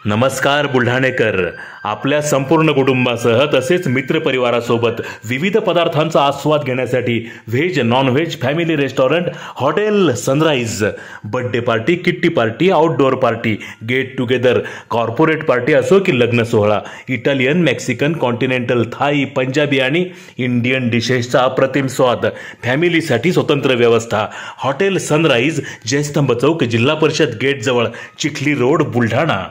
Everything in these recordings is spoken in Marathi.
नमस्कार बुलढाणेकर, आपल्या संपूर्ण कुटुंबासह तसेच मित्रपरिवारासोबत विविध पदार्थांचा आस्वाद घेण्यासाठी veg non veg family restaurant hotel Sunrise birthday party, kitty party, outdoor party, get together, corporate party असो की लग्न सोहळा, Italian, Mexican, continental, Thai, Punjabi आणि इंडियन डिशेसचा अप्रतिम स्वाद, फॅमिलीसाठी स्वतंत्र व्यवस्था. हॉटेल सनराइज, जयस्तंभ चौक, जिल्हा परिषद गेट जवळ, चिखली रोड, बुलढाणा.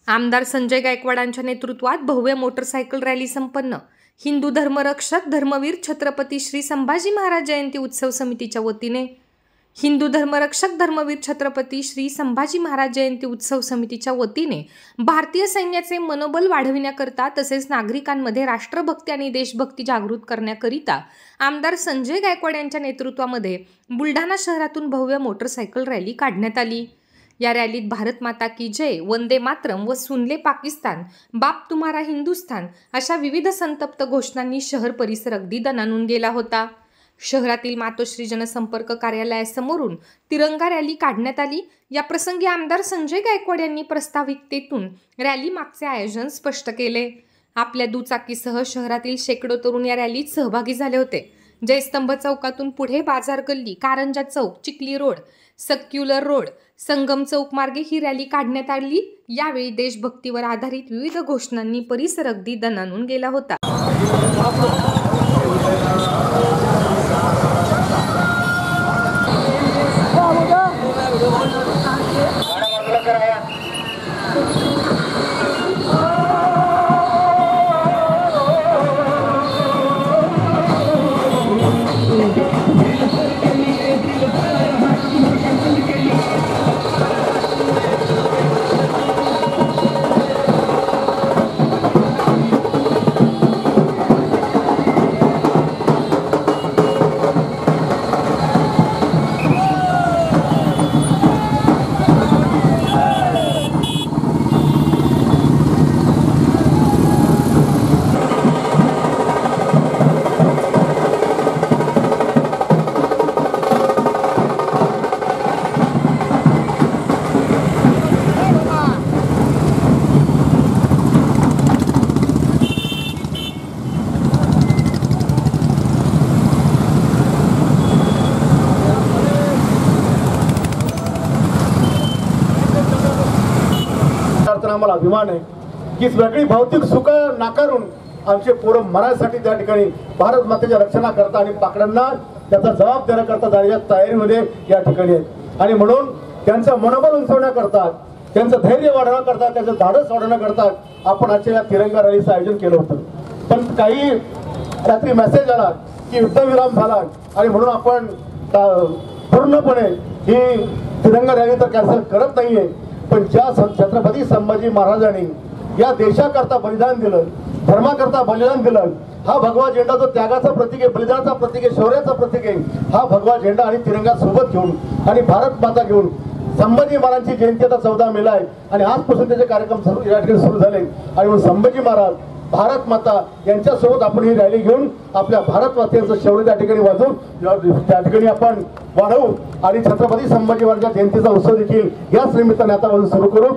आमदार संजय गायकवाडांच्या नेतृत्वात भव्य मोटरसायकल रॅली संपन्न. हिंदू धर्मरक्षक धर्मवीर छत्रपती श्री संभाजी महाराज जयंती उत्सव समितीच्या वतीने हिंदू धर्मरक्षक धर्मवीर छत्रपती श्री संभाजी महाराज जयंती उत्सव समितीच्या वतीने भारतीय सैन्याचे मनोबल वाढविण्याकरता तसेच नागरिकांमध्ये राष्ट्रभक्ती आणि देशभक्ती जागृत करण्याकरिता आमदार संजय गायकवाड यांच्या नेतृत्वामध्ये बुलढाणा शहरातून भव्य मोटरसायकल रॅली काढण्यात आली. या रॅलीत भारत माता की जय, वंदे मातरम व सुनले पाकिस्तान, बाप तुम्हारा हिंदुस्तान अशा विविध संतप्त घोषणांनी शहर परिसर अगदी दणाणून गेला होता. शहरातील मातोश्री जनसंपर्क कार्यालयासमोरून तिरंगा रॅली काढण्यात आली. या प्रसंगी आमदार संजय गायकवाड यांनी प्रास्ताविकतेतून रॅली मागचे आयोजन स्पष्ट केले. आपल्या दुचाकीसह शहरातील शेकडो तरुण या रॅलीत सहभागी झाले होते. जयस्तंभ चौकातून पुढे बाजार गल्ली, कारंजा चौक, चिखली रोड, सक्युलर रोड, संगम चौक मार्गे ही रॅली काढण्यात आली. यावेळी देशभक्तीवर आधारित विविध घोषणांनी परिसर अगदी दणाणून गेला होता. आम्हाला अभिमान आहे की सगळी भौतिक सुख नाकारून आमचे पोरं मराठीसाठी त्या ठिकाणी भारत मातेच्या रक्षणाकरता आणि पाकड्यांना त्याचा जबाब देण्याकरता जाण्याच्या तयारीमध्ये या ठिकाणी आहेत. आणि म्हणून त्यांचं मनोबल उंचवण्याकरता, त्यांचं धैर्य वाढवण्याकरता, त्यांचं धाडस वाढवण्याकरता आपण आजच्या या तिरंगा रॅलीचं आयोजन केलं होतं. पण काही रात्री मेसेज आला की युद्धविराम झाला आणि म्हणून आपण पूर्णपणे ही तिरंगा रॅली तर कॅन्सल करत नाहीये. पण ज्या छत्रपती संभाजी महाराजांनी या देशाकरता बलिदान दिलं, धर्माकरता बलिदान दिलं, हा भगवा झेंडा जो त्यागाचा प्रतीक आहे, बलिदानाचा प्रतीक आहे, शौर्याचा प्रतीक आहे, हा भगवा झेंडा आणि तिरंगा सोबत घेऊन आणि भारत माता घेऊन संभाजी महाराजांची जयंती आता 14 मेला आहे आणि आजपासून त्याचे कार्यक्रम या ठिकाणी सुरू झाले. आणि म्हणून संभाजी महाराज, भारत माता यांच्यासोबत आपण ही रॅली घेऊन आपल्या भारत मातेचं शौर्य त्या ठिकाणी वाजवून त्या ठिकाणी आपण वाढवू आणि छत्रपती संभाजी महाराजांच्या जयंतीचा उत्सव देखील याच निमित्ताने आता सुरू करू.